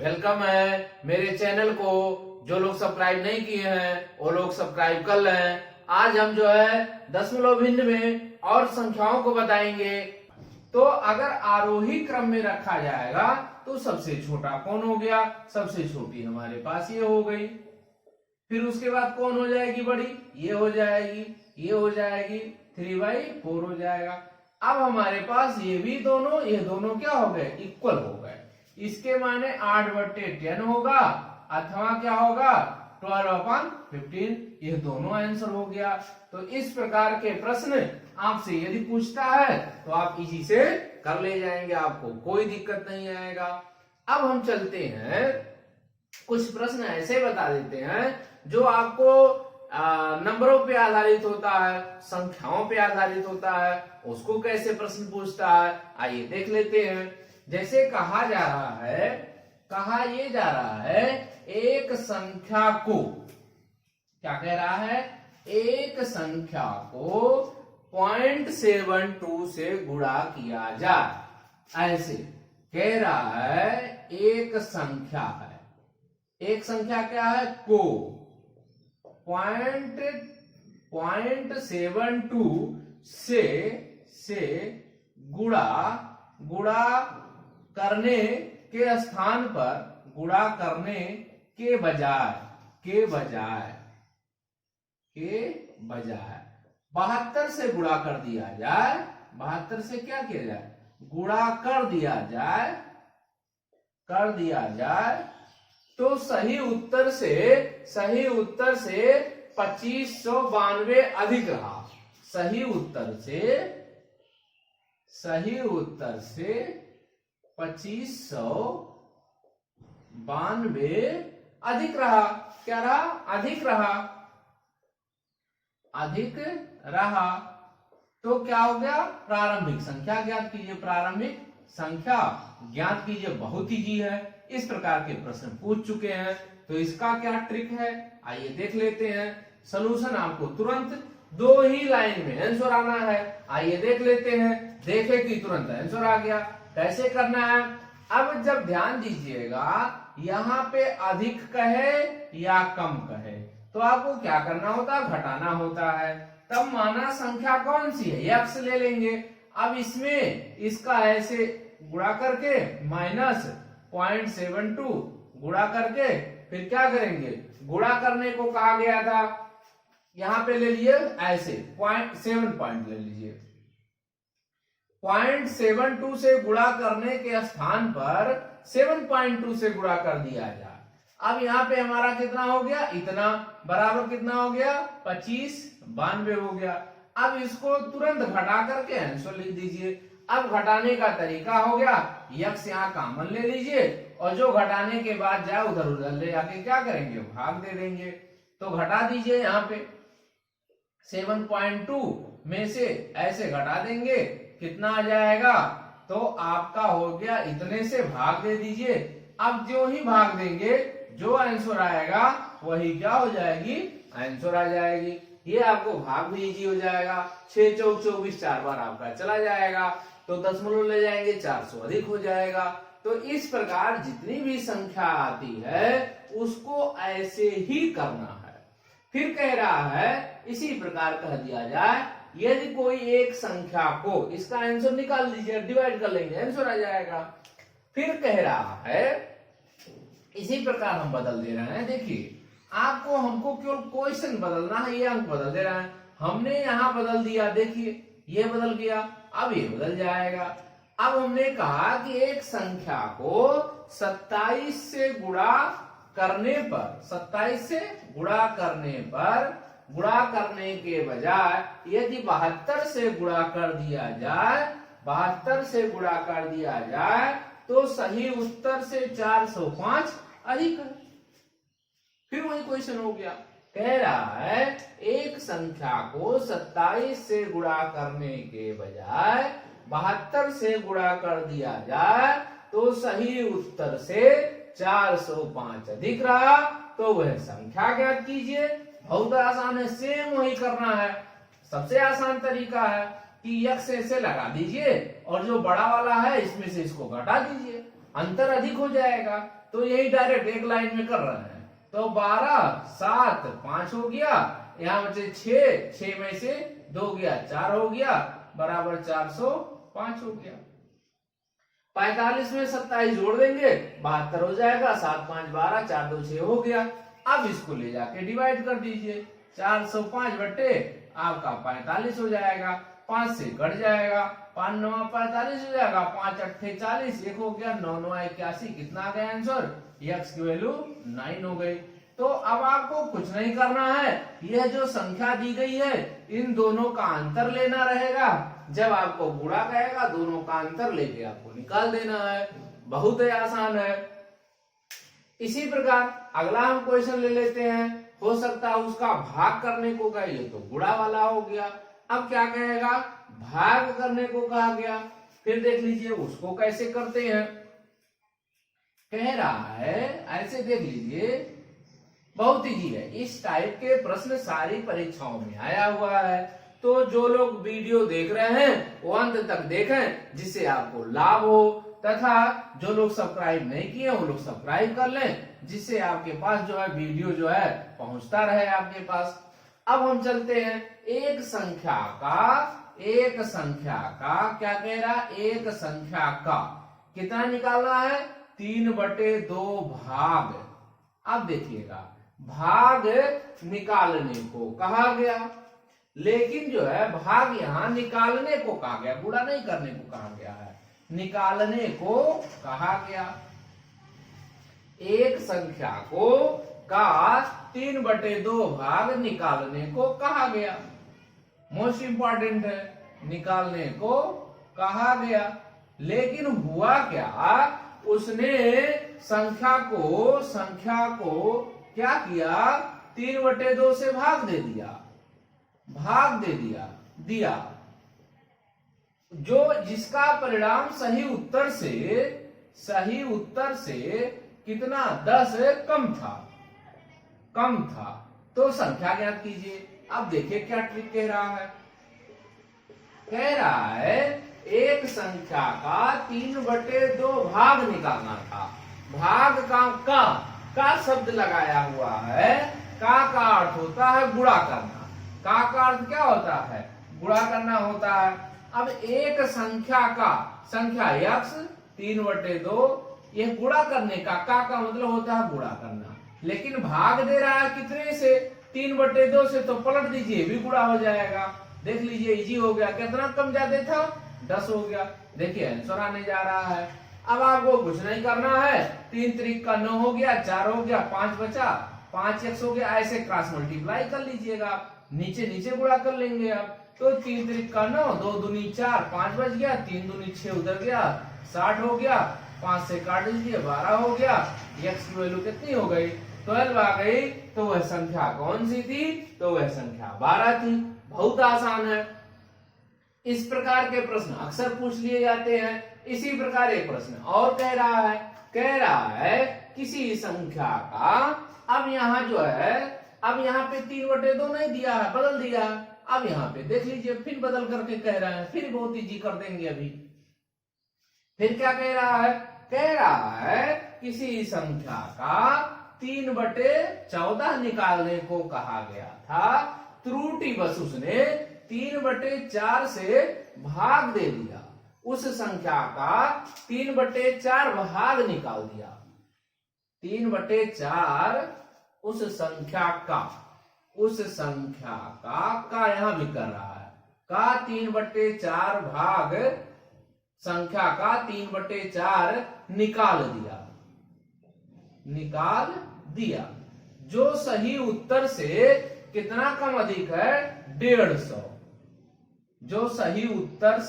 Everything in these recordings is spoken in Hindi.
वेलकम है मेरे चैनल को। जो लोग सब्सक्राइब नहीं किए हैं वो लोग सब्सक्राइब कर लें। आज हम जो है दशमलव भिन्न में और संख्याओं को बताएंगे। तो अगर आरोही क्रम में रखा जाएगा तो सबसे छोटा कौन हो गया? सबसे छोटी हमारे पास ये हो गई। फिर उसके बाद कौन हो जाएगी बड़ी? ये हो जाएगी, ये हो जाएगी, 3/4 हो जाएगा। अब हमारे पास ये भी दोनों, ये दोनों क्या हो गए? इक्वल हो गए। इसके माने 8/10 होगा अथवा क्या होगा? 12/15। ये दोनों आंसर हो गया। तो इस प्रकार के प्रश्न आपसे यदि पूछता है तो आप इसी से कर ले जाएंगे, आपको कोई दिक्कत नहीं आएगा। अब हम चलते हैं, कुछ प्रश्न ऐसे बता देते हैं जो आपको नंबरों पे आधारित होता है, संख्याओं पे आधारित होता है। उसको कैसे प्रश्न पूछता है आइए देख लेते हैं। जैसे कहा जा रहा है, कहा ये जा रहा है एक संख्या को, क्या कह रहा है? एक संख्या को 0.72 से गुणा किया जाए। ऐसे कह रहा है एक संख्या है, एक संख्या क्या है? को 0.72 से गुणा करने के स्थान पर, गुणा करने के बजाय 72 से गुणा कर दिया जाए। 72 से क्या किया जाए? गुणा कर दिया जाए तो सही उत्तर से 2592 अधिक रहा। सही उत्तर से 2592 अधिक रहा। क्या रहा? अधिक रहा। तो क्या हो गया? प्रारंभिक संख्या ज्ञात कीजिए। प्रारंभिक संख्या ज्ञात कीजिए, बहुत इजी है। इस प्रकार के प्रश्न पूछ चुके हैं। तो इसका क्या ट्रिक है आइए देख लेते हैं। सलूशन आपको तुरंत 2 ही लाइन में आंसर आना है। आइए देख लेते हैं। देखे कि तुरंत आंसर आ गया। कैसे करना है? अब जब ध्यान दीजिएगा यहाँ पे अधिक कहे या कम कहे तो आपको क्या करना होता है? घटाना होता है। तब माना संख्या कौन सी है? x ले लेंगे। अब इसमें इसका ऐसे गुणा करके -0.72 गुणा करके फिर क्या करेंगे? गुणा करने को कहा गया था, यहां पे ले लिए ऐसे 0.7 पॉइंट ले लीजिए। 0.72 से गुणा करने के स्थान पर 7.2 से गुणा कर दिया जाए। अब यहाँ पे हमारा कितना हो गया? इतना बराबर कितना हो गया? 2592 हो गया। अब इसको तुरंत घटा करके आंसर लिख दीजिए। अब घटाने का तरीका हो गया, x यहाँ कॉमन ले लीजिए और जो घटाने के बाद जाए उधर ले जाके क्या करेंगे? भाग दे देंगे। तो घटा दीजिए, यहाँ पे 7.2 में से ऐसे घटा देंगे, कितना आ जाएगा? तो आपका हो गया इतने से भाग दे दीजिए। अब जो ही भाग देंगे जो आंसर आएगा वही क्या हो जाएगी? आंसर आ जाएगी। ये आपको भाग भी इजी हो जाएगा। 6 चौक 24, 4 बार आपका चला जाएगा तो दशमलव ले जाएंगे, 400 अधिक हो जाएगा। तो इस प्रकार जितनी भी संख्या आती है उसको ऐसे ही करना है। फिर कह रहा है इसी प्रकार कह दिया जाए, यदि कोई एक संख्या को, इसका आंसर निकाल लीजिए, डिवाइड कर लेंगे, आंसर आ जाएगा। फिर कह रहा है इसी प्रकार हम बदल दे रहे हैं। देखिए आपको, हमको केवल क्वेश्चन बदलना है, ये अंक बदल दे रहा है। हमने यहां बदल दिया, देखिए ये बदल गया, अब ये बदल जाएगा। अब हमने कहा कि एक संख्या को 27 से गुणा करने पर, 27 से गुणा करने के बजाय यदि 72 से गुणा कर दिया जाए, 72 से गुणा कर दिया जाए तो सही उत्तर से 405 अधिक है। फिर वही क्वेश्चन हो गया। कह रहा है एक संख्या को 27 से गुणा करने के बजाय 72 से गुणा कर दिया जाए तो सही उत्तर से 405 अधिक रहा। तो वह संख्या ज्ञात कीजिए। बहुत आसान है, सेम वही करना है। सबसे आसान तरीका है कि x ऐसे लगा दीजिए और जो बड़ा वाला है इसमें से इसको घटा दीजिए, अंतर अधिक हो जाएगा। तो यही डायरेक्ट एक लाइन में कर रहे हैं। तो 12, 7, 5 हो गया, यहाँ बचे 6, 6 में से 2 गया 4 हो गया, बराबर 405 हो गया। 45 में 27 जोड़ देंगे 72 हो जाएगा, 7, 5, 12, 4, 2, 6 हो गया। अब इसको ले जाके डिवाइड कर दीजिए, 405 बटे आपका 45 हो जाएगा, 5 से कट जाएगा, 5 9 45 हो जाएगा, 5 8 40, 1 हो गया, 9 9 81, कितना आ गया आंसर, x की वैल्यू 9 हो गई। तो अब आपको कुछ नहीं करना है, यह जो संख्या दी गई है इन दोनों का अंतर लेना रहेगा। जब आपको गुणा कहेगा दोनों का अंतर लेके आपको निकाल देना है, बहुत ही आसान है। इसी प्रकार अगला हम क्वेश्चन ले लेते हैं, हो सकता है उसका भाग करने को कहे, ये तो गुणा वाला हो गया। अब क्या कहेगा, भाग करने को कहा गया, फिर देख लीजिए उसको कैसे करते हैं। कह रहा है ऐसे, देख लीजिए बहुत इजी है, इस टाइप के प्रश्न सारी परीक्षाओं में आया हुआ है। तो जो लोग वीडियो देख रहे हैं वो अंत तक देखें जिससे आपको लाभ हो, तथा जो लोग सब्सक्राइब नहीं किए वो लोग सब्सक्राइब कर लें जिससे आपके पास जो है वीडियो जो है पहुंचता रहे आपके पास। अब हम चलते हैं एक संख्या का क्या कह रहा, एक संख्या का कितना निकालना है, 3/2 भाग। अब देखिएगा भाग निकालने को कहा गया, लेकिन जो है भाग यहां निकालने को कहा गया, गुणा नहीं करने को कहा गया है, निकालने को कहा गया। एक संख्या को का 3/2 भाग निकालने को कहा गया, मोस्ट इंपॉर्टेंट है, निकालने को कहा गया। लेकिन हुआ क्या, उसने संख्या को क्या किया, 3/2 से भाग दे दिया, जो जिसका परिणाम सही उत्तर से कितना 10 कम था। तो संख्या ज्ञात कीजिए। अब देखिए क्या ट्रिक कह रहा है एक संख्या का 3/2 भाग निकालना था। भाग का शब्द लगाया हुआ है, का अर्थ होता है गुणा करना, का अर्थ क्या होता है, गुणा करना होता है। अब एक संख्या x 3/2, यह गुणा करने का मतलब होता है गुणा करना, लेकिन भाग दे रहा है कितने से, 3/2 से, तो पलट दीजिए भी गुणा हो जाएगा। देख लीजिए इजी हो गया, कितना कम ज्यादा था, 10 हो गया। देखिए आंसर आने जा रहा है। अब आपको कुछ नहीं करना है, 3 त्रिक का 9 हो गया, 4 हो गया, 5 बचा, 5x हो गया, ऐसे क्रॉस मल्टीप्लाई कर लीजिएगा, नीचे गुणा कर लेंगे आप। तो 3 त्रिक का 9, 2 दूनी 4, 5 बच गया, 3 दूनी 6 उधर गया, 60 हो गया, 5 से काट लीजिए 12 हो गया, x की वैल्यू कितनी हो गई, 12 आ गई। तो वह संख्या कौन सी थी, तो वह संख्या 12 थी। बहुत आसान है। इस प्रकार के प्रश्न अक्सर पूछ लिए जाते हैं। इसी प्रकार एक प्रश्न और कह रहा है किसी संख्या का, अब यहाँ जो है, अब यहाँ पे 3/2 नहीं दिया है, बदल दिया है। अब यहाँ पे देख लीजिए फिर बदल करके कह रहा है, फिर बहुत इजी कर देंगे अभी। फिर क्या कह रहा है किसी संख्या का 3/14 निकालने को कहा गया था, त्रुटि बस उसने 3/4 से भाग दे दिया, उस संख्या का 3/4 भाग निकाल दिया। 3/4 उस संख्या का यहां भी कर रहा है, का 3/4 भाग संख्या का 3/4 निकाल दिया, जो सही उत्तर से कितना कम अधिक है, 150। जो सही उत्तर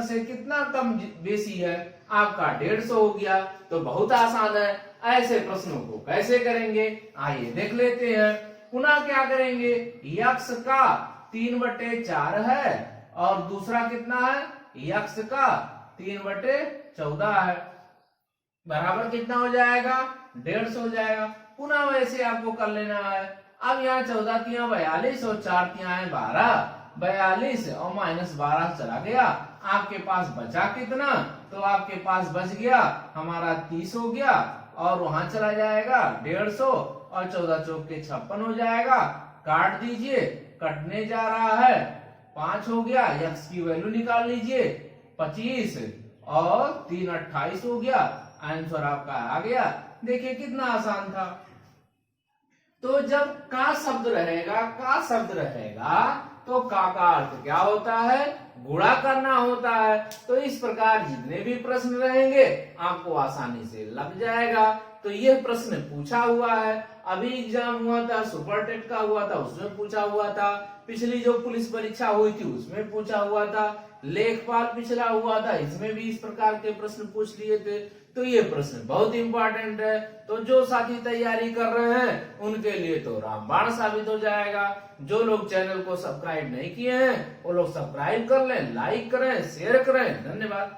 से कितना कम बेसी है, आपका 150 हो गया। तो बहुत आसान है, ऐसे प्रश्नों को कैसे करेंगे आइए देख लेते हैं। पुनः क्या करेंगे, x का 3/4 है और दूसरा कितना है, x का 3/14 है, बराबर कितना हो जाएगा, 150 हो जाएगा। पुनः वैसे आपको कर लेना है। अब यहाँ 14 तिया 42 और 4 तिया 12, 42 और -12 चला गया, आपके पास बचा कितना, तो आपके पास बच गया हमारा 30 हो गया, और वहां चला जाएगा 150, और 14 चौक के 56 हो जाएगा। काट दीजिए, कटने जा रहा है, 5 हो गया, x की वैल्यू निकाल लीजिए 25, और 3 28 हो गया। आंसर आपका आ गया। देखिए कितना आसान था। तो जब का शब्द रहेगा तो का अर्थ क्या होता है? गुणा करना होता है। तो इस प्रकार जितने भी प्रश्न रहेंगे आपको आसानी से लग जाएगा। तो यह प्रश्न पूछा हुआ है, अभी एग्जाम हुआ था, सुपर टेट का हुआ था, उसमें पूछा हुआ था, पिछली जो पुलिस परीक्षा हुई थी उसमें पूछा हुआ था, लेखपाल पिछला हुआ था, इसमें भी इस प्रकार के प्रश्न पूछ लिए थे। तो ये प्रश्न बहुत इंपॉर्टेंट है। तो जो साथी तैयारी कर रहे हैं उनके लिए तो रामबाण साबित हो जाएगा। जो लोग चैनल को सब्सक्राइब नहीं किए हैं वो लोग सब्सक्राइब कर लें, लाइक करें, शेयर करें। धन्यवाद।